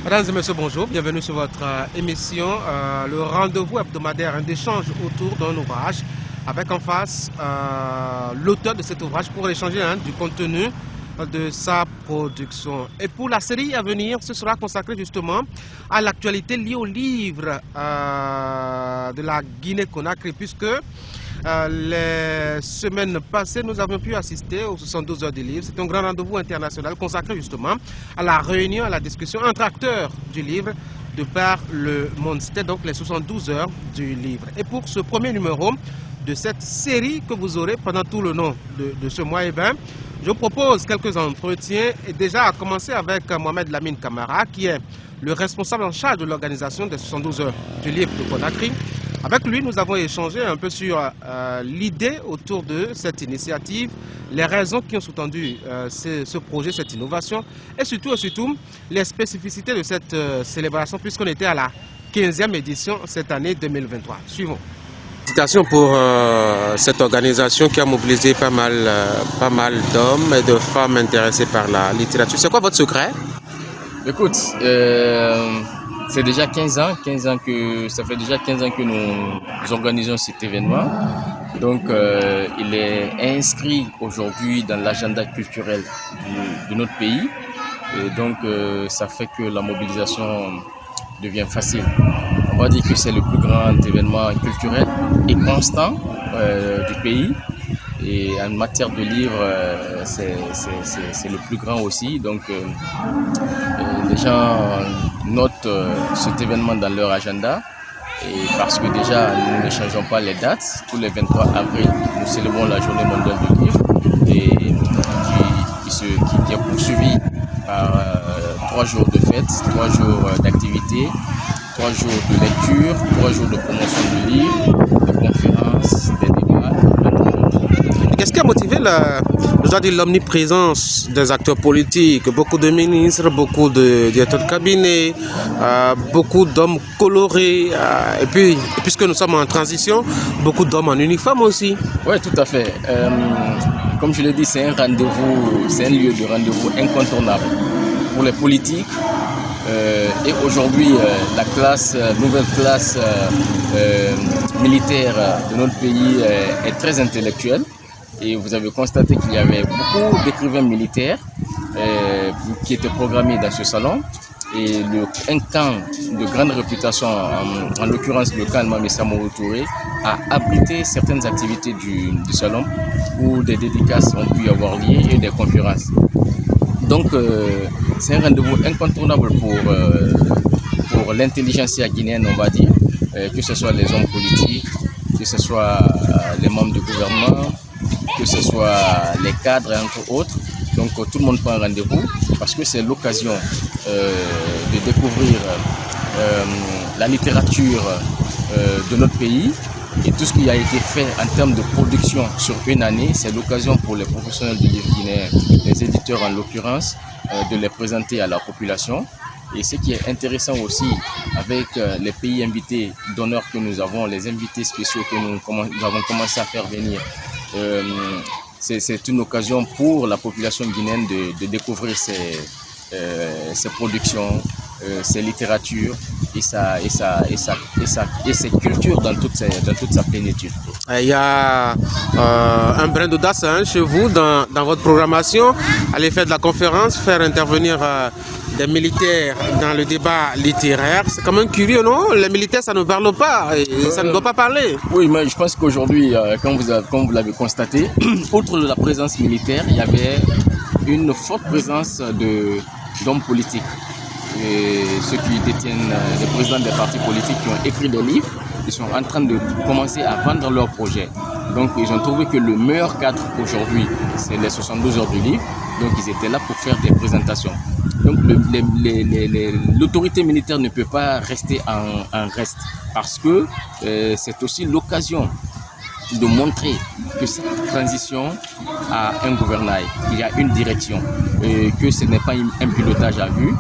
Mesdames et messieurs, bonjour. Bienvenue sur votre émission, le rendez-vous hebdomadaire d'échange autour d'un ouvrage, avec en face l'auteur de cet ouvrage pour échanger du contenu de sa production. Et pour la série à venir, ce sera consacré justement à l'actualité liée au livre de la Guinée-Conakry, puisque les semaines passées, nous avons pu assister aux 72 heures du livre. C'est un grand rendez-vous international consacré justement à la réunion, à la discussion entre acteurs du livre de par le monde. C'était donc les 72 heures du livre. Et pour ce premier numéro de cette série que vous aurez pendant tout le long de ce mois, je vous propose quelques entretiens, et déjà à commencer avec Mohamed Lamine Camara, qui est le responsable en charge de l'organisation des 72 heures du livre de Conakry. Avec lui, nous avons échangé un peu sur l'idée autour de cette initiative, les raisons qui ont sous-tendu ce projet, cette innovation, et surtout les spécificités de cette célébration, puisqu'on était à la 15e édition cette année 2023. Suivons. Félicitations pour cette organisation qui a mobilisé pas mal d'hommes et de femmes intéressés par la littérature. C'est quoi votre secret? Écoute, c'est déjà 15 ans ça fait déjà 15 ans que nous organisons cet événement. Donc, il est inscrit aujourd'hui dans l'agenda culturel de notre pays. Et donc, ça fait que la mobilisation devient facile. On va dire que c'est le plus grand événement culturel et constant du pays. Et en matière de livres, c'est le plus grand aussi. Donc, les gens notent cet événement dans leur agenda. Et parce que déjà, nous ne changeons pas les dates. Tous les 23 avril, nous célébrons la journée mondiale du livre. Et qui est poursuivie par 3 jours de fête, 3 jours d'activité, 3 jours de lecture, 3 jours de promotion du livre, de conférences, des débats. Qu'est-ce qui a motivé l'omniprésence des acteurs politiques? Beaucoup de ministres, beaucoup de directeurs de cabinet, beaucoup d'hommes colorés, et puis, puisque nous sommes en transition, beaucoup d'hommes en uniforme aussi. Oui, tout à fait. Comme je l'ai dit, c'est un rendez-vous, c'est un lieu de rendez-vous incontournable pour les politiques. Et aujourd'hui, la nouvelle classe militaire de notre pays est très intellectuelle. Et vous avez constaté qu'il y avait beaucoup d'écrivains militaires qui étaient programmés dans ce salon. Et un camp de grande réputation, en l'occurrence le camp Mame Samori Touré, a abrité certaines activités du salon où des dédicaces ont pu avoir lieu et des conférences. Donc c'est un rendez-vous incontournable pour l'intelligentsia guinéenne, on va dire, que ce soit les hommes politiques, que ce soit les membres du gouvernement, que ce soit les cadres et entre autres. Donc tout le monde prend rendez-vous parce que c'est l'occasion de découvrir la littérature de notre pays et tout ce qui a été fait en termes de production sur une année. C'est l'occasion pour les professionnels du livre guinéen, les éditeurs en l'occurrence, de les présenter à la population. Et ce qui est intéressant aussi avec les pays invités d'honneur que nous avons, les invités spéciaux que nous avons commencé à faire venir, c'est une occasion pour la population guinéenne de découvrir ses productions, ses littératures et ses cultures dans toute sa plénitude. Il y a un brin d'audace chez vous dans votre programmation, aller faire de la conférence, faire intervenir des militaires dans le débat littéraire. C'est quand même curieux, non? Les militaires, ça ne parle pas, et ça ne doit pas parler. Oui, mais je pense qu'aujourd'hui, comme vous l'avez constaté, outre la présence militaire, il y avait une forte présence d'hommes politiques. Et ceux qui détiennent les présidents des partis politiques qui ont écrit des livres, ils sont en train de commencer à vendre leurs projets. Donc ils ont trouvé que le meilleur cadre aujourd'hui, c'est les 72 heures du livre. Donc ils étaient là pour faire des présentations. Donc l'autorité militaire ne peut pas rester en reste parce que c'est aussi l'occasion de montrer que cette transition a un gouvernail, il y a une direction, que ce n'est pas un pilotage à vue.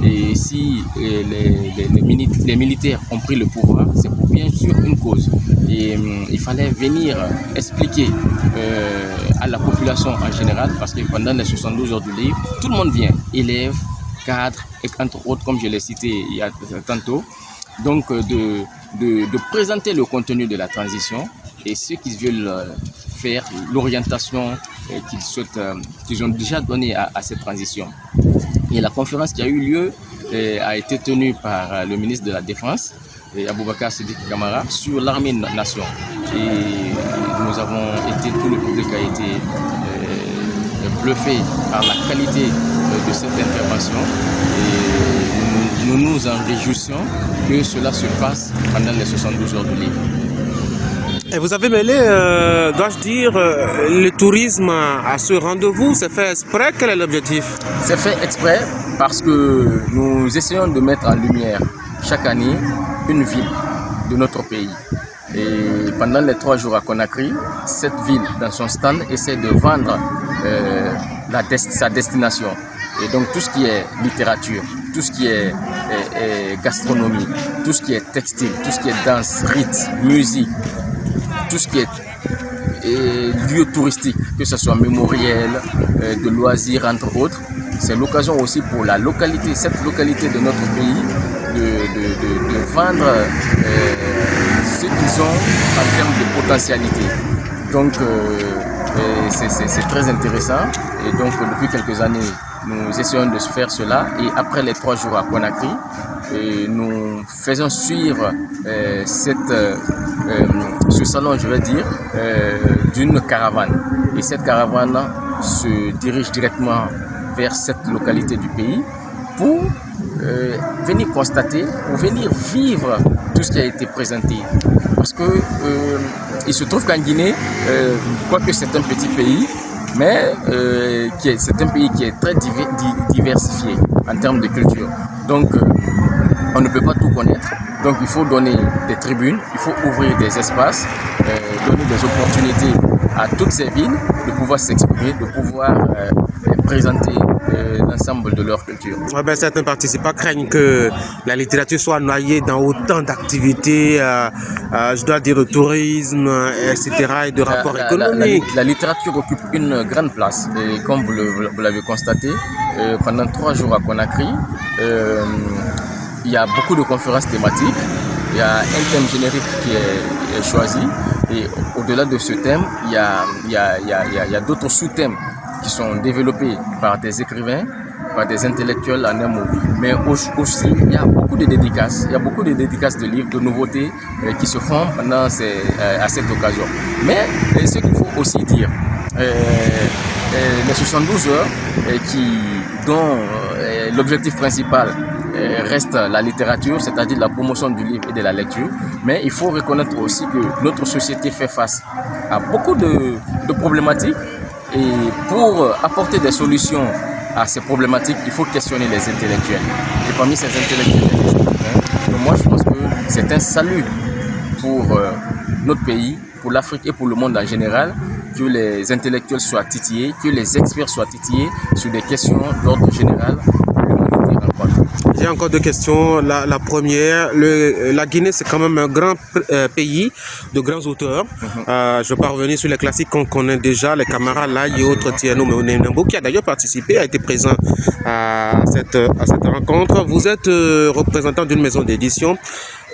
Et si les militaires ont pris le pouvoir, c'est pour bien sûr une cause. Et il fallait venir expliquer à la population en général, parce que pendant les 72 heures du livre, tout le monde vient, élèves, cadres, et entre autres, comme je l'ai cité il y a tantôt, donc de présenter le contenu de la transition et ceux qui veulent faire, l'orientation qu'ils ont déjà donnée à cette transition. Et la conférence qui a eu lieu a été tenue par le ministre de la Défense, Aboubacar Sidiki Kamara, sur l'armée-nation. Et nous avons été, tout le public a été bluffé par la qualité de cette intervention. Et nous nous en réjouissons que cela se passe pendant les 72 heures du livre. Et vous avez mêlé, dois-je dire, le tourisme à ce rendez-vous. C'est fait exprès? Quel est l'objectif? C'est fait exprès parce que nous essayons de mettre en lumière chaque année une ville de notre pays. Et pendant les 3 jours à Conakry, cette ville, dans son stand, essaie de vendre sa destination. Et donc tout ce qui est littérature, tout ce qui est gastronomie, tout ce qui est textile, tout ce qui est danse, rite, musique, tout ce qui est lieu touristique, que ce soit mémoriel, de loisirs entre autres, c'est l'occasion aussi pour la localité, cette localité de notre pays, de vendre ce qu'ils ont en termes de potentialité. Donc c'est très intéressant et donc depuis quelques années nous essayons de faire cela et après les 3 jours à Conakry, nous faisons suivre ce salon, je vais dire, d'une caravane. Et cette caravane se dirige directement vers cette localité du pays pour venir constater, pour venir vivre tout ce qui a été présenté. Parce que il se trouve qu'en Guinée, quoique c'est un petit pays, mais c'est un pays qui est très diversifié en termes de culture. Donc, on ne peut pas tout connaître. Donc, il faut donner des tribunes, il faut ouvrir des espaces, donner des opportunités à toutes ces villes de pouvoir s'exprimer, de pouvoir présenter l'ensemble de leur culture. Ouais, ben, certains participants craignent que la littérature soit noyée dans autant d'activités, je dois dire, de tourisme, etc., et de rapports économiques. La littérature occupe une grande place. Et comme vous l'avez constaté, pendant 3 jours à Conakry, il y a beaucoup de conférences thématiques. Il y a un thème générique qui est choisi. Et au-delà de ce thème, il y a d'autres sous-thèmes qui sont développés par des écrivains, par des intellectuels en un mot. Mais aussi, il y a beaucoup de dédicaces. Il y a beaucoup de dédicaces de livres, de nouveautés qui se font à cette occasion. Mais ce qu'il faut aussi dire, les 72 heures dont l'objectif principal reste la littérature, c'est-à-dire la promotion du livre et de la lecture. Mais il faut reconnaître aussi que notre société fait face à beaucoup de problématiques. Et pour apporter des solutions à ces problématiques, il faut questionner les intellectuels. Et parmi ces intellectuels, moi je pense que c'est un salut pour notre pays, pour l'Afrique et pour le monde en général, que les intellectuels soient titillés, que les experts soient titillés sur des questions d'ordre général que l'humanité rencontre. J'ai encore 2 questions. La première, la Guinée, c'est quand même un grand pays de grands auteurs. Je ne vais pas revenir sur les classiques qu'on connaît déjà, les Camara Laye et autres, Tieno Meonembo, qui a d'ailleurs participé, a été présent à cette rencontre. Vous êtes représentant d'une maison d'édition,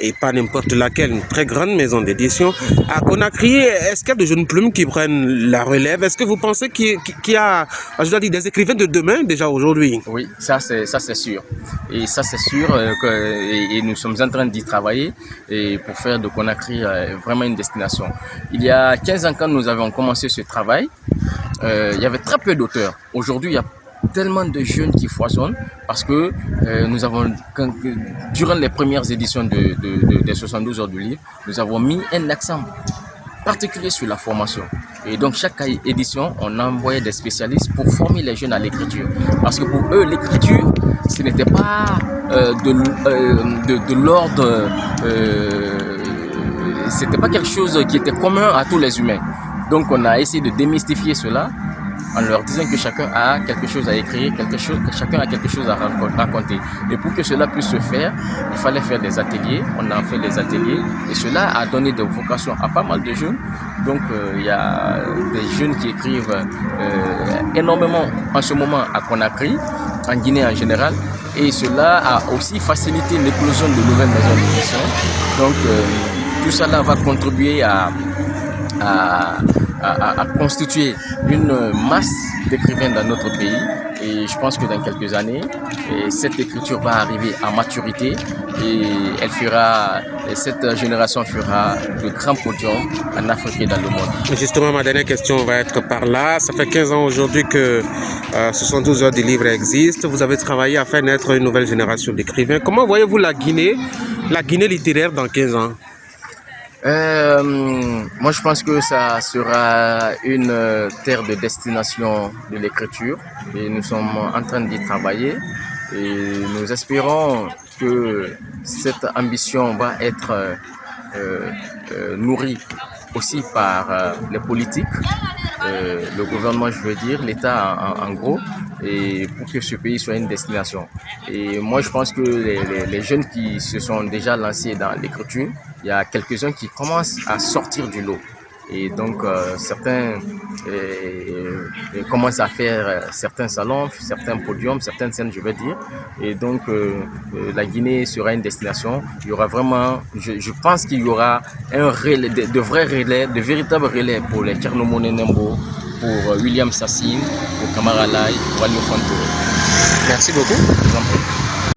et pas n'importe laquelle, une très grande maison d'édition. À Conakry, est-ce qu'il y a de jeunes plumes qui prennent la relève? Est-ce que vous pensez qu'il y a, je dois dire, des écrivains de demain déjà aujourd'hui? Oui, ça c'est sûr. Et ça c'est sûr et nous sommes en train d'y travailler et pour faire de Conakry vraiment une destination. Il y a 15 ans quand nous avons commencé ce travail, il y avait très peu d'auteurs. Aujourd'hui, il y a tellement de jeunes qui foisonnent parce que nous avons, durant les premières éditions des 72 heures du livre, nous avons mis un accent particulier sur la formation. Et donc chaque édition, on envoyait des spécialistes pour former les jeunes à l'écriture. Parce que pour eux, l'écriture, ce n'était pas de l'ordre, c'était pas quelque chose qui était commun à tous les humains. Donc on a essayé de démystifier cela en leur disant que chacun a quelque chose à écrire, que chacun a quelque chose à raconter. Et pour que cela puisse se faire, il fallait faire des ateliers. On a fait des ateliers et cela a donné des vocations à pas mal de jeunes. Donc il y a des jeunes qui écrivent énormément en ce moment à Conakry, en Guinée en général. et cela a aussi facilité l'éclosion de nouvelles maisons d'édition. Donc tout cela va contribuer à constituer une masse d'écrivains dans notre pays. Et je pense que dans quelques années, cette écriture va arriver à maturité et cette génération fera de grands podiums en Afrique et dans le monde. Justement, ma dernière question va être par là. Ça fait 15 ans aujourd'hui que 72 heures du livre existe. Vous avez travaillé à faire naître une nouvelle génération d'écrivains. Comment voyez-vous la Guinée littéraire dans 15 ans? Moi, je pense que ça sera une terre de destination de l'écriture et nous sommes en train d'y travailler et nous espérons que cette ambition va être nourrie aussi par les politiques, le gouvernement, je veux dire, l'État en gros, et pour que ce pays soit une destination. Et moi, je pense que les jeunes qui se sont déjà lancés dans l'écriture, il y a quelques-uns qui commencent à sortir du lot. Et donc, certains commencent à faire certains salons, certains podiums, certaines scènes, je veux dire. Et donc, la Guinée sera une destination. Il y aura vraiment, je pense qu'il y aura un relais, de vrais relais, de véritables relais pour les Thierno Moule Nembo, pour William Sassine, pour Kamara Lai, pour Alio Fanto. Merci beaucoup.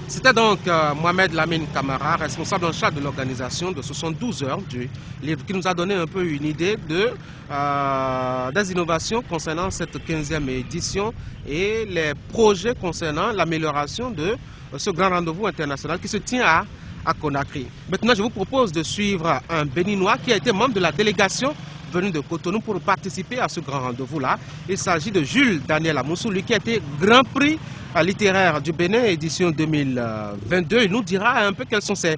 C'était donc Mohamed Lamine Kamara, responsable en charge de l'organisation de 72 heures du livre, qui nous a donné un peu une idée des innovations concernant cette 15e édition et les projets concernant l'amélioration de ce grand rendez-vous international qui se tient à Conakry. Maintenant, je vous propose de suivre un Béninois qui a été membre de la délégation venu de Cotonou pour participer à ce grand rendez-vous-là. Il s'agit de Jules Daniel Amoussou, lui qui a été Grand Prix littéraire du Bénin, édition 2022. Il nous dira un peu quelles sont ses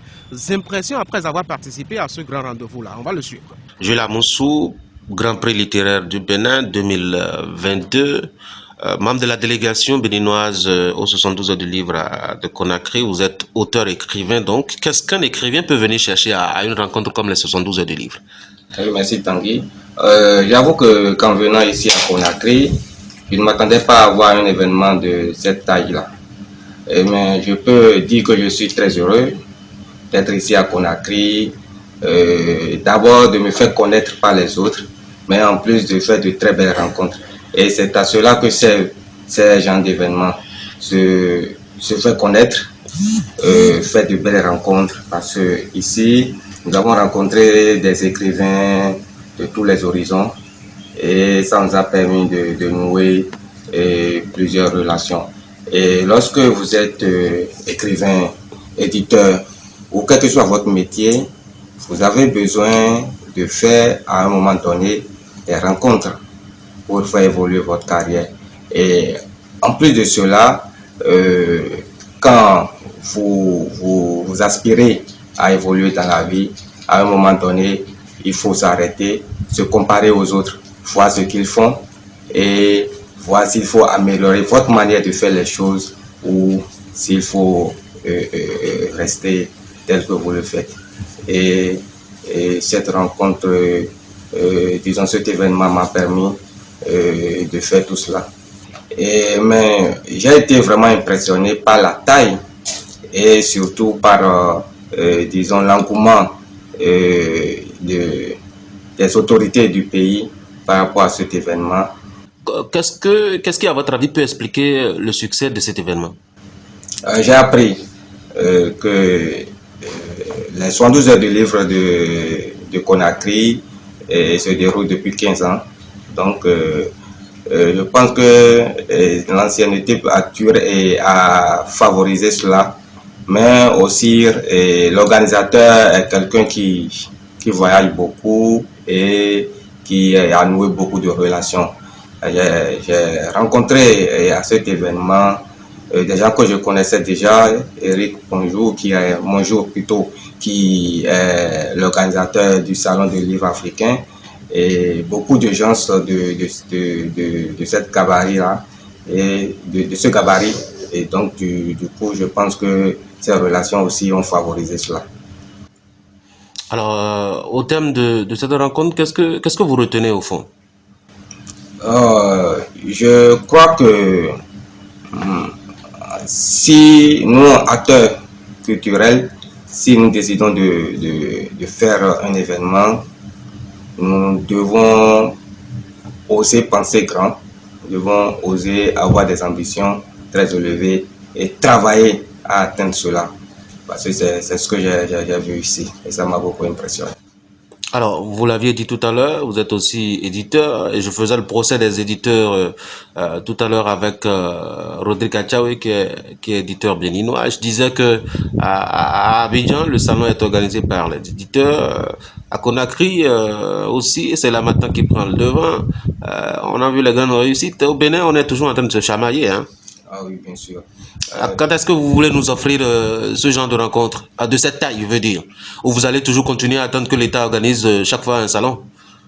impressions après avoir participé à ce grand rendez-vous-là. On va le suivre. Jules Amoussou, Grand Prix littéraire du Bénin 2022. Membre de la délégation béninoise aux 72 heures du livre de Conakry, vous êtes auteur-écrivain donc. Qu'est-ce qu'un écrivain peut venir chercher à une rencontre comme les 72 heures du livre? Oui, merci Tanguy. J'avoue que qu'en venant ici à Conakry, je ne m'attendais pas à avoir un événement de cette taille-là. Mais je peux dire que je suis très heureux d'être ici à Conakry. D'abord de me faire connaître par les autres, mais en plus de faire de très belles rencontres. Et c'est à cela que ces genres d'événements se fait connaître, fait de belles rencontres, parce que ici, nous avons rencontré des écrivains de tous les horizons et ça nous a permis de nouer plusieurs relations. Et lorsque vous êtes écrivain, éditeur ou quel que soit votre métier, vous avez besoin de faire à un moment donné des rencontres pour faire évoluer votre carrière. Et en plus de cela, quand vous aspirez à évoluer dans la vie, à un moment donné, il faut s'arrêter, se comparer aux autres, voir ce qu'ils font et voir s'il faut améliorer votre manière de faire les choses ou s'il faut rester tel que vous le faites. Et cette rencontre, disons cet événement m'a permis de faire tout cela. Mais j'ai été vraiment impressionné par la taille et surtout par, disons, l'engouement des autorités du pays par rapport à cet événement. Qu'est-ce qui, à votre avis, peut expliquer le succès de cet événement? J'ai appris que les 72 heures du livre de Conakry se déroulent depuis 15 ans. Donc, je pense que l'ancienneté a favorisé cela, mais aussi l'organisateur est quelqu'un qui voyage beaucoup et qui a noué beaucoup de relations. J'ai rencontré à cet événement des gens que je connaissais déjà, Eric Monjour, qui est l'organisateur du Salon du livre africain, et beaucoup de gens de cette gabarit-là, et de ce gabarit. Et donc, du coup, je pense que ces relations aussi ont favorisé cela. Alors, au terme de cette rencontre, qu'est-ce que vous retenez au fond? Je crois que si nous, acteurs culturels, si nous décidons de faire un événement, nous devons oser penser grand, nous devons oser avoir des ambitions très élevées et travailler à atteindre cela. Parce que c'est ce que j'ai vu ici et ça m'a beaucoup impressionné. Alors, vous l'aviez dit tout à l'heure, vous êtes aussi éditeur et je faisais le procès des éditeurs tout à l'heure avec Rodrigue Achaoui qui est éditeur béninois. Je disais que à Abidjan, le salon est organisé par les éditeurs. À Conakry aussi, c'est la matin qui prend le devant. On a vu les grandes réussites. Au Bénin, on est toujours en train de se chamailler, hein. Ah oui, bien sûr. Quand est-ce que vous voulez nous offrir ce genre de rencontre, de cette taille, je veux dire, ou vous allez toujours continuer à attendre que l'État organise chaque fois un salon?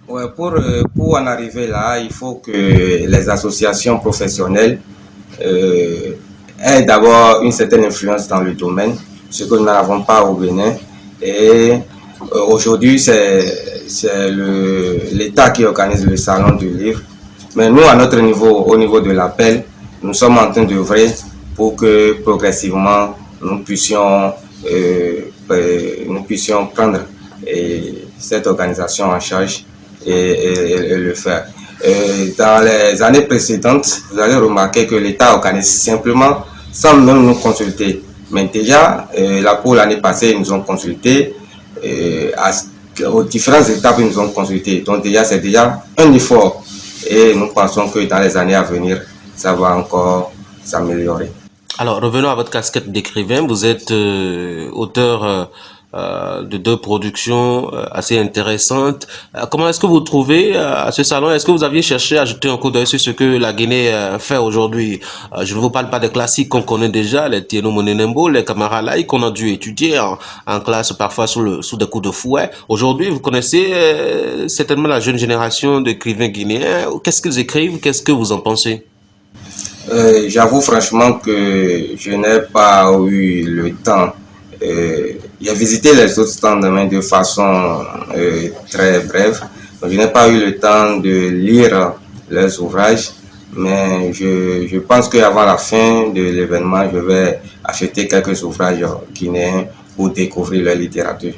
Ouais, pour en arriver là, il faut que les associations professionnelles aient d'abord une certaine influence dans le domaine, ce que nous n'avons pas au Bénin. Et aujourd'hui, c'est l'État qui organise le salon du livre. Mais nous, à notre niveau, au niveau de l'appel, nous sommes en train d'œuvrer pour que progressivement nous puissions prendre cette organisation en charge et le faire. Dans les années précédentes, vous allez remarquer que l'État organise simplement sans même nous consulter. Mais déjà, pour l'année passée, ils nous ont consulté. Aux différentes étapes, ils nous ont consulté. Donc déjà, c'est déjà un effort. Et nous pensons que dans les années à venir, ça va encore s'améliorer. Alors, revenons à votre casquette d'écrivain. Vous êtes auteur de 2 productions assez intéressantes. Comment est-ce que vous trouvez à ce salon? Est-ce que vous aviez cherché à jeter un coup d'œil sur ce que la Guinée fait aujourd'hui? Je ne vous parle pas des classiques qu'on connaît déjà, les Tieno Monenembo, les Kamaralai, qu'on a dû étudier en classe, parfois sous des coups de fouet. Aujourd'hui, vous connaissez certainement la jeune génération d'écrivains guinéens. Qu'est-ce qu'ils écrivent? Qu'est-ce que vous en pensez? J'avoue franchement que je n'ai pas eu le temps. J'ai visité les autres stands de façon très brève. Donc, je n'ai pas eu le temps de lire leurs ouvrages, mais je pense qu'avant la fin de l'événement, je vais acheter quelques ouvrages guinéens pour découvrir leur littérature.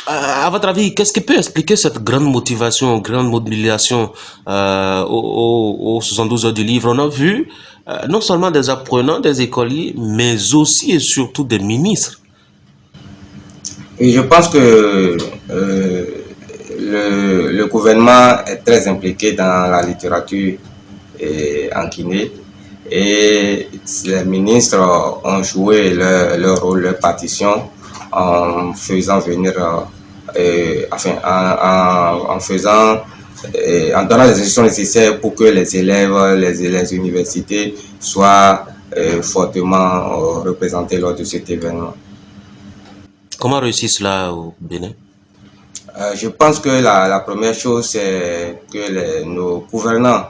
À votre avis, qu'est-ce qui peut expliquer cette grande motivation, grande mobilisation aux 72 heures du livre? On a vu non seulement des apprenants, des écoliers, mais aussi et surtout des ministres. Et je pense que le gouvernement est très impliqué dans la littérature en Guinée et les ministres ont joué leur rôle, leur partition en faisant venir, en donnant les instructions nécessaires pour que les élèves, les universités soient fortement représentés lors de cet événement. Comment réussir cela au Bénin? Je pense que la première chose, c'est que nos gouvernants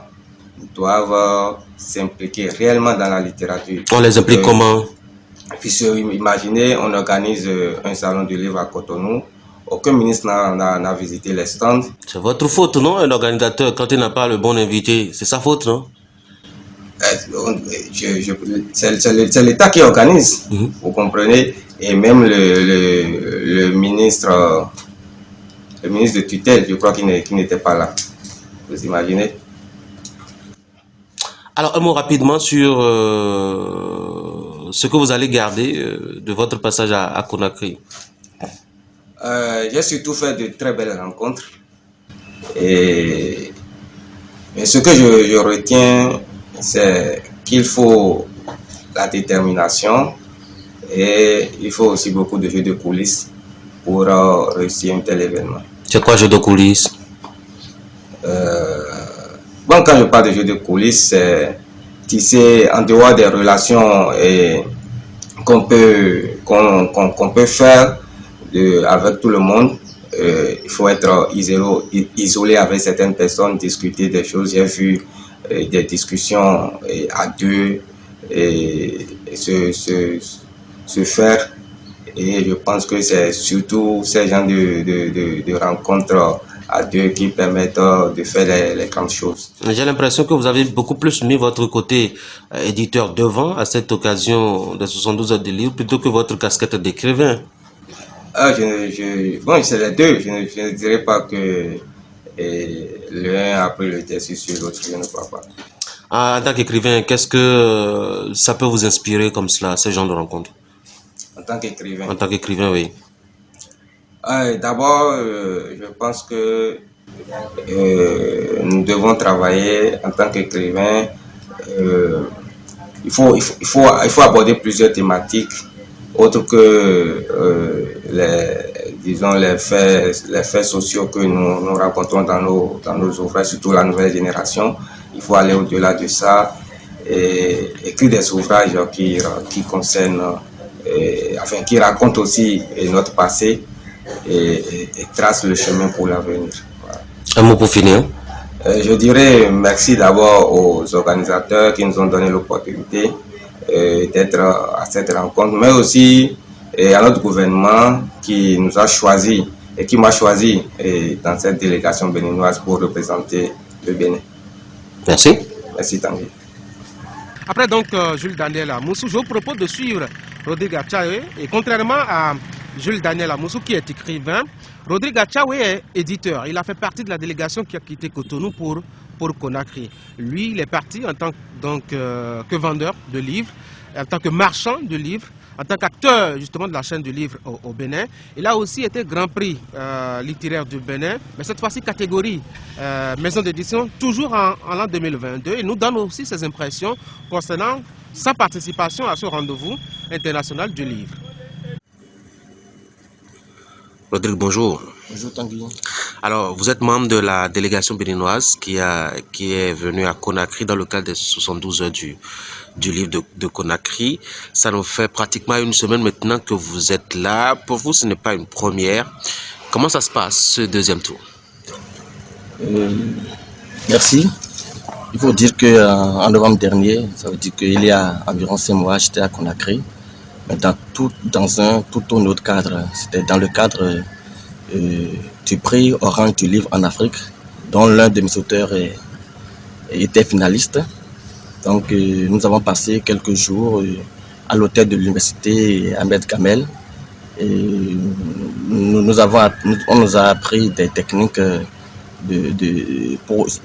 doivent s'impliquer réellement dans la littérature. On les implique comment? Puisque imaginez, on organise un salon du livre à Cotonou. Aucun ministre n'a visité les stands. C'est votre faute, non? Un organisateur, quand il n'a pas le bon invité, c'est sa faute, non? C'est l'État qui organise, vous comprenez? Et même le ministre de tutelle, je crois qu'il n'était pas là. Vous imaginez? Alors, un mot rapidement sur ce que vous allez garder de votre passage à Conakry. J'ai surtout fait de très belles rencontres. Et ce que je retiens, c'est qu'il faut la détermination et il faut aussi beaucoup de jeux de coulisses pour réussir un tel événement. C'est quoi jeu de coulisses? Bon, quand je parle de jeux de coulisses, c'est tisser en dehors des relations qu'on peut faire avec tout le monde. Il faut être isolé avec certaines personnes, discuter des choses. J'ai vu des discussions à deux et se faire. Et je pense que c'est surtout ces genres de rencontres à deux qui permettent de faire les grandes choses. J'ai l'impression que vous avez beaucoup plus mis votre côté éditeur devant à cette occasion des 72 heures de livre plutôt que votre casquette d'écrivain. Bon, c'est les deux. Je ne dirais pas que l'un a pris le dessus sur l'autre, je ne crois pas. En tant qu'écrivain, qu'est-ce que ça peut vous inspirer comme cela, ce genre de rencontre? En tant qu'écrivain? En tant qu'écrivain, oui. D'abord, je pense que nous devons travailler en tant qu'écrivain. Il faut aborder plusieurs thématiques autres que les faits sociaux que nous rencontrons dans nos ouvrages, surtout la nouvelle génération. Il faut aller au-delà de ça et écrire des ouvrages qui concernent, qui racontent aussi notre passé et tracent le chemin pour l'avenir. Voilà. Un mot pour finir. Je dirais merci d'abord aux organisateurs qui nous ont donné l'opportunité d'être à cette rencontre, mais aussi à notre gouvernement qui nous a choisi et qui m'a choisi dans cette délégation béninoise pour représenter le Bénin. Merci. Merci Tanguy. Après donc Jules Daniel Amoussou, je vous propose de suivre Rodrigue Achawe. Et contrairement à Jules Daniel Amoussou qui est écrivain, Rodrigue Achawe est éditeur. Il a fait partie de la délégation qui a quitté Cotonou pour Conakry. Lui, il est parti en tant que vendeur de livres, en tant que marchand de livres, en tant qu'acteur justement de la chaîne du livre au Bénin. Il a aussi été Grand Prix littéraire du Bénin, mais cette fois-ci catégorie maison d'édition, toujours en l'an 2022. Il nous donne aussi ses impressions concernant sa participation à ce rendez-vous international du livre. Rodrigue, bonjour. Bonjour Tanguy. Alors, vous êtes membre de la délégation béninoise qui est venue à Conakry dans le cadre des 72 heures du livre de Conakry. Ça nous fait pratiquement une semaine maintenant que vous êtes là. Pour vous, ce n'est pas une première. Comment ça se passe, ce deuxième tour? Merci. Il faut dire qu'en novembre dernier, ça veut dire qu'il y a environ 5 mois, j'étais à Conakry. Mais dans un tout autre cadre. C'était dans le cadre du prix Orange du livre en Afrique, dont l'un de mes auteurs était finaliste. Donc nous avons passé quelques jours à l'hôtel de l'université Ahmed Kamel. Et on nous a appris des techniques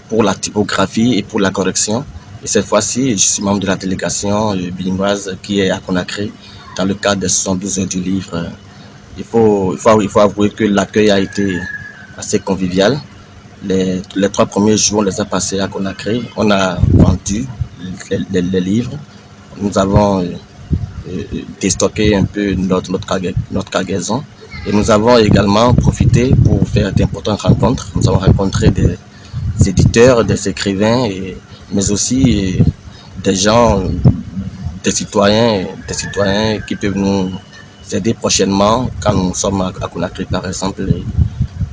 pour la typographie et pour la correction. Et cette fois-ci, je suis membre de la délégation béninoise qui est à Conakry dans le cadre des 72 heures du livre. Il faut avouer que l'accueil a été assez convivial. Les 3 premiers jours, on les a passés à Conakry. On a vendu les livres. Nous avons déstocké un peu notre cargaison. Et nous avons également profité pour faire d'importantes rencontres. Nous avons rencontré des éditeurs, des écrivains, mais aussi des gens, des citoyens qui peuvent nous aider prochainement quand nous sommes à Conakry par exemple.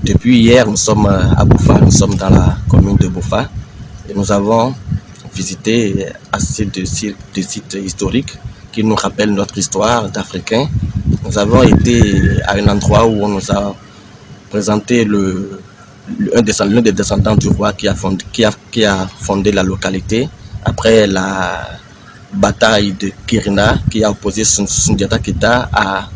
Depuis hier, nous sommes à Boufa, nous sommes dans la commune de Boufa et nous avons visité assez de sites historiques qui nous rappellent notre histoire d'Africains. Nous avons été à un endroit où on nous a présenté l'un des descendants du roi qui a fondé la localité après la bataille de Kirina qui a opposé Sundiata Keita à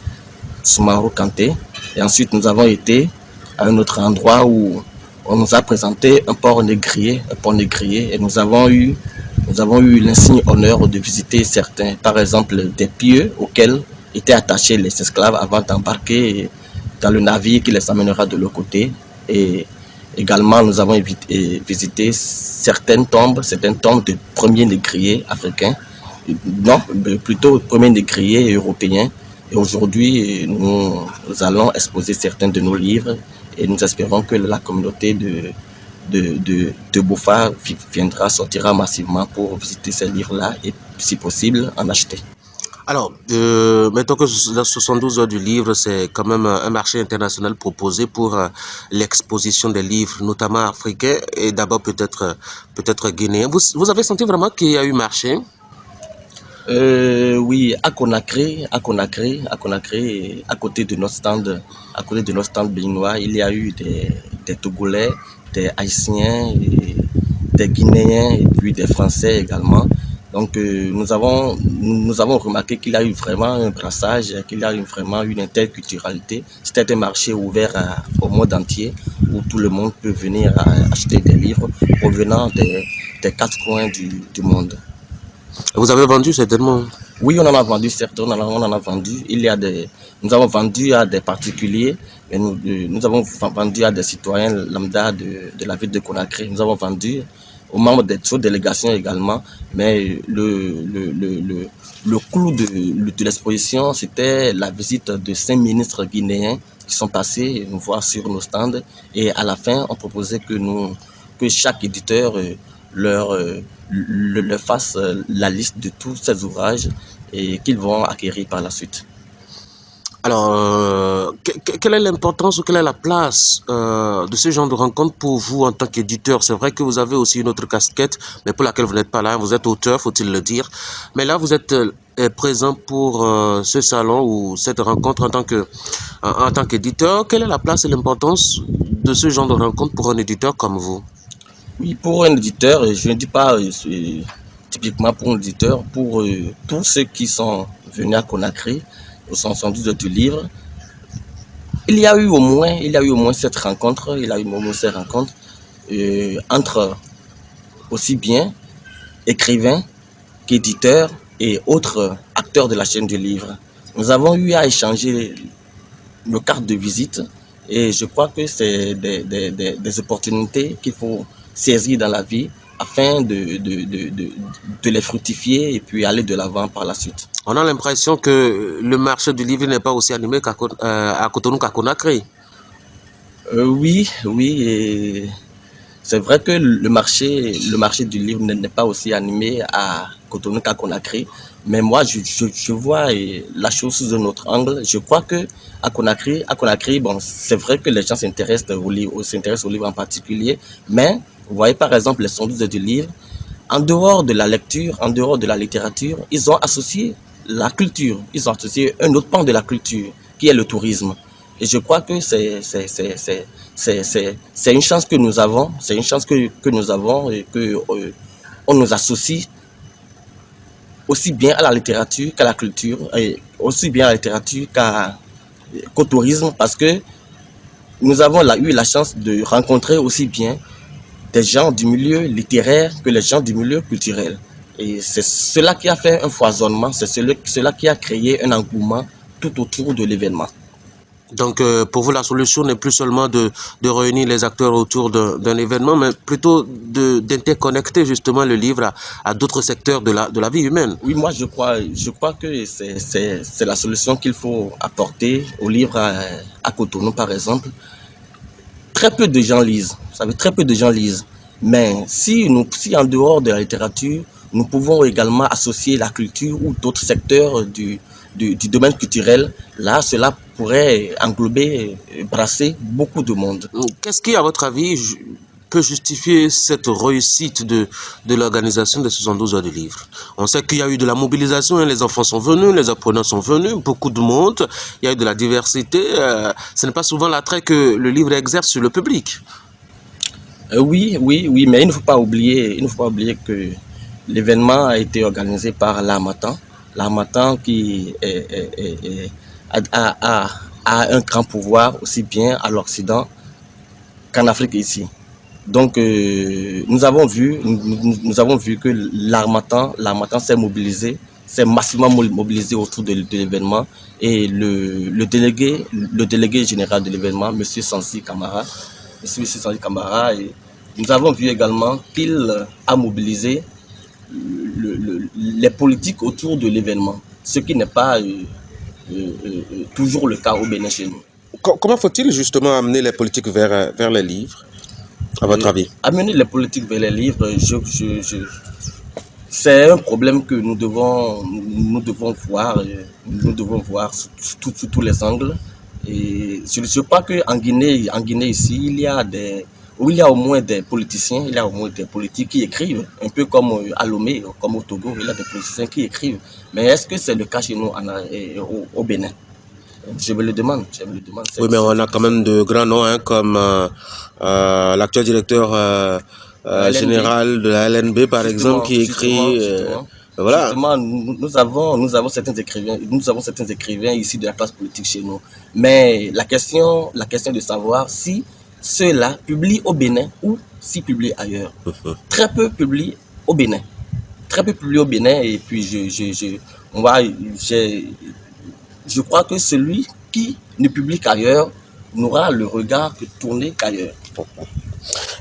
Soumaoro Kanté. Et ensuite nous avons été à un autre endroit où on nous a présenté un port négrier et nous avons eu l'insigne honneur de visiter certains, par exemple des pieux auxquels étaient attachés les esclaves avant d'embarquer dans le navire qui les amènera de l'autre côté. Et également nous avons visité certaines tombes de premiers négriers africains, non, plutôt premiers négriers européens. Et aujourd'hui, nous allons exposer certains de nos livres et nous espérons que la communauté de Boufa sortira massivement pour visiter ces livres-là et, si possible, en acheter. Alors, mettons que la 72 heures du livre, c'est quand même un marché international proposé pour l'exposition des livres, notamment africains et d'abord peut-être guinéens. Vous avez senti vraiment qu'il y a eu marché? Oui, à Conakry, à côté de notre stand, à côté de notre stand béninois, il y a eu des Togolais, des Haïtiens, des Guinéens et puis des Français également. Donc nous avons remarqué qu'il y a eu vraiment un brassage, qu'il y a eu vraiment une interculturalité. C'était un marché ouvert au monde entier où tout le monde peut venir acheter des livres provenant des quatre coins du monde. Vous avez vendu certainement. Oui, on en a vendu, certes, on en a vendu. Nous avons vendu à des particuliers, et nous avons vendu à des citoyens lambda de la ville de Conakry. Nous avons vendu aux membres des délégations également. Mais le clou de l'exposition, c'était la visite de 5 ministres guinéens qui sont passés nous voir sur nos stands. Et à la fin, on proposait que chaque éditeur leur fasse la liste de tous ces ouvrages et qu'ils vont acquérir par la suite. Alors, quelle est l'importance ou quelle est la place de ce genre de rencontre pour vous en tant qu'éditeur? C'est vrai que vous avez aussi une autre casquette, mais pour laquelle vous n'êtes pas là. Vous êtes auteur, faut-il le dire. Mais là, vous êtes présent pour ce salon ou cette rencontre en tant qu'éditeur. Quelle est la place et l'importance de ce genre de rencontre pour un éditeur comme vous? Oui, pour un éditeur, je ne dis pas typiquement pour un éditeur, pour tous ceux qui sont venus à Conakry, au 112 du livre, il y a eu au moins cette rencontre, entre aussi bien écrivains qu'éditeurs et autres acteurs de la chaîne du livre. Nous avons eu à échanger nos cartes de visite et je crois que c'est des opportunités qu'il faut saisir dans la vie afin de les fructifier et puis aller de l'avant par la suite. On a l'impression que le marché du livre n'est pas aussi animé à Cotonou qu'à Conakry. Oui, et c'est vrai que le marché du livre n'est pas aussi animé à Cotonou qu'à Conakry, mais moi je vois la chose sous un autre angle. Je crois que à Conakry, bon, c'est vrai que les gens s'intéressent au livre en particulier, mais vous voyez par exemple les sondeuses du livre, en dehors de la lecture, en dehors de la littérature, ils ont associé la culture, ils ont associé un autre pan de la culture qui est le tourisme. Et je crois que c'est une chance que nous avons, et que on nous associe aussi bien à la littérature qu'à la culture, et aussi bien à la littérature qu'au tourisme, parce que nous avons eu la chance de rencontrer aussi bien des gens du milieu littéraire que les gens du milieu culturel. Et c'est cela qui a fait un foisonnement, c'est cela qui a créé un engouement tout autour de l'événement. Donc, pour vous, la solution n'est plus seulement de réunir les acteurs autour d'un événement, mais plutôt d'interconnecter justement le livre à d'autres secteurs de la vie humaine. Oui, moi je crois que c'est la solution qu'il faut apporter au livre à Cotonou, par exemple. Très peu de gens lisent, vous savez, très peu de gens lisent. Mais si en dehors de la littérature, nous pouvons également associer la culture ou d'autres secteurs du domaine culturel, là, cela pourrait englober, brasser beaucoup de monde. Qu'est-ce qui, à votre avis, peut justifier cette réussite de l'organisation des 72 heures de livre? On sait qu'il y a eu de la mobilisation, hein, les enfants sont venus, les apprenants sont venus, beaucoup de monde, il y a eu de la diversité. Ce n'est pas souvent l'attrait que le livre exerce sur le public. Oui, mais il ne faut pas oublier que l'événement a été organisé par l'Harmattan qui a un grand pouvoir aussi bien à l'Occident qu'en Afrique ici. Donc nous avons vu que l'Harmattan s'est massivement mobilisé autour de l'événement, et le délégué général de l'événement, M. Sansi Kamara, et nous avons vu également qu'il a mobilisé les politiques autour de l'événement, ce qui n'est pas toujours le cas au Bénin chez nous. Comment faut-il justement amener les politiques vers les livres, à votre avis? Amener les politiques vers les livres, c'est un problème que nous devons voir sous tous les angles. Et je crois qu'en Guinée ici, il y a où il y a au moins des politiciens, il y a au moins des politiques qui écrivent, un peu comme à Lomé, comme au Togo, il y a des politiciens qui écrivent. Mais est-ce que c'est le cas chez nous au Bénin? Je me le demande. Oui, mais on a quand même de grands noms, hein, comme l'actuel directeur général de la LNB, par exemple, qui écrit... voilà. Justement, nous avons certains écrivains ici de la classe politique chez nous. Mais la question de savoir si ceux-là publient au Bénin ou s'ils publient ailleurs. Très peu publient au Bénin. Et puis je crois que celui qui ne publie qu'ailleurs n'aura le regard que tourné qu'ailleurs.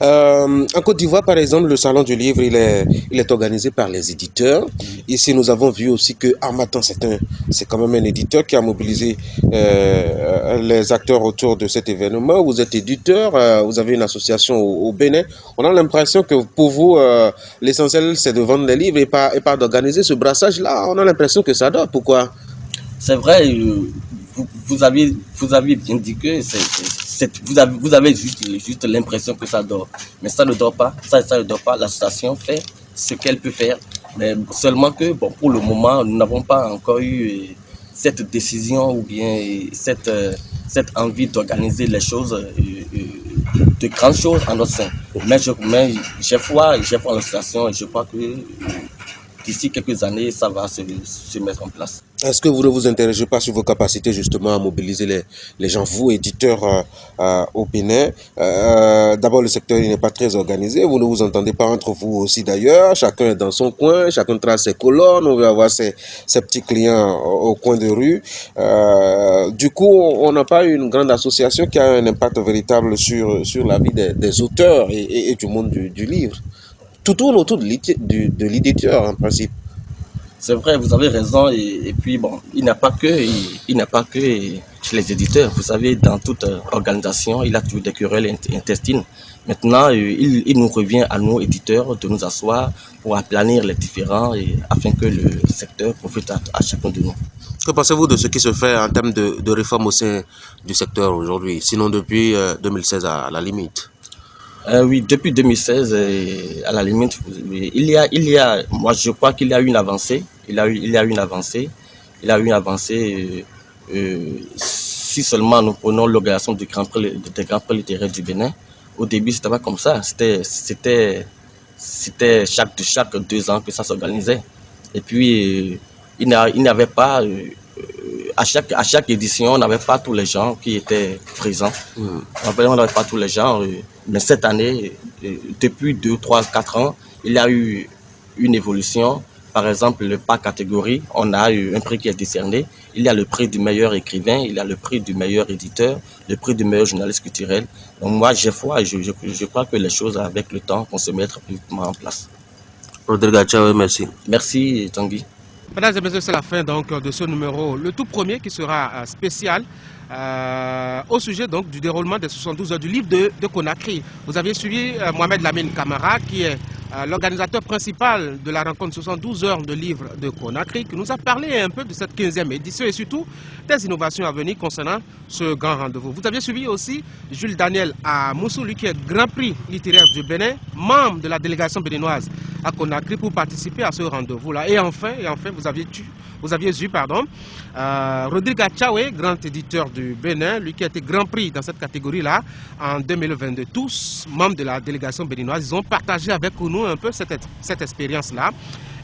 En Côte d'Ivoire, par exemple, le Salon du Livre, il est organisé par les éditeurs. Ici, nous avons vu aussi que Harmattan, c'est quand même un éditeur qui a mobilisé les acteurs autour de cet événement. Vous êtes éditeur, vous avez une association au Bénin. On a l'impression que pour vous, l'essentiel, c'est de vendre les livres et pas d'organiser ce brassage-là. On a l'impression que ça dort. Pourquoi? C'est vrai, vous avez bien dit que vous avez juste l'impression que ça dort. Mais ça ne dort pas. Ça ne dort pas. L'association fait ce qu'elle peut faire. Mais seulement que, bon, pour le moment, nous n'avons pas encore eu cette décision ou bien cette envie d'organiser les choses, de grandes choses en notre sein. Mais j'ai foi en l'association et je crois que d'ici quelques années, ça va se mettre en place. Est-ce que vous ne vous interrogez pas sur vos capacités justement à mobiliser les gens, vous, éditeurs au Bénin? D'abord, le secteur n'est pas très organisé. Vous ne vous entendez pas entre vous aussi d'ailleurs. Chacun est dans son coin, chacun trace ses colonnes. On veut avoir ses petits clients au coin de rue. Du coup, on n'a pas une grande association qui a un impact véritable sur la vie des auteurs et du monde du livre. Tout tourne autour de l'éditeur en principe. C'est vrai, vous avez raison. Et puis bon, il n'y a pas que chez les éditeurs. Vous savez, dans toute organisation, il y a toujours des querelles intestines. Maintenant, il nous revient à nous, éditeurs, de nous asseoir pour aplanir les différends afin que le secteur profite à chacun de nous. Que pensez-vous de ce qui se fait en termes de réforme au sein du secteur aujourd'hui, sinon depuis 2016 à la limite? Oui, depuis 2016, à la limite, moi je crois qu'il y a eu une avancée. Il y a eu une avancée. Si seulement nous prenons l'organisation des grands prix littéraires du Bénin, au début c'était pas comme ça. C'était chaque 2 ans que ça s'organisait. Et puis il n'y avait pas à chaque édition, on n'avait pas tous les gens qui étaient présents. On n'avait pas tous les gens. Mais cette année, depuis 2, 3, 4 ans, il y a eu une évolution. Par exemple, par catégorie, on a eu un prix qui est décerné. Il y a le prix du meilleur écrivain, il y a le prix du meilleur éditeur, le prix du meilleur journaliste culturel. Donc moi, j'ai foi et je crois que les choses, avec le temps, vont se mettre plus en place. Rodrigue Achaoué, merci. Merci, Tanguy. Mesdames et messieurs, c'est la fin donc de ce numéro, le tout premier qui sera spécial au sujet donc du déroulement des 72 heures du livre de Conakry. Vous aviez suivi Mohamed Lamine Camara, qui est l'organisateur principal de la rencontre 72 heures de livre de Conakry, qui nous a parlé un peu de cette 15e édition et surtout des innovations à venir concernant ce grand rendez-vous. Vous aviez suivi aussi Jules Daniel à Moussou, lui qui est Grand Prix littéraire du Bénin, membre de la délégation béninoise à Conakry pour participer à ce rendez-vous-là. Et enfin, vous aviez eu Rodrigue Achaoué, grand éditeur du Bénin, lui qui a été Grand Prix dans cette catégorie-là en 2022. Tous membres de la délégation béninoise, ils ont partagé avec nous un peu cette expérience-là.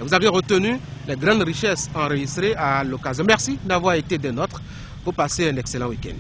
Vous avez retenu les grandes richesses enregistrées à l'occasion. Merci d'avoir été des nôtres. Vous passez un excellent week-end.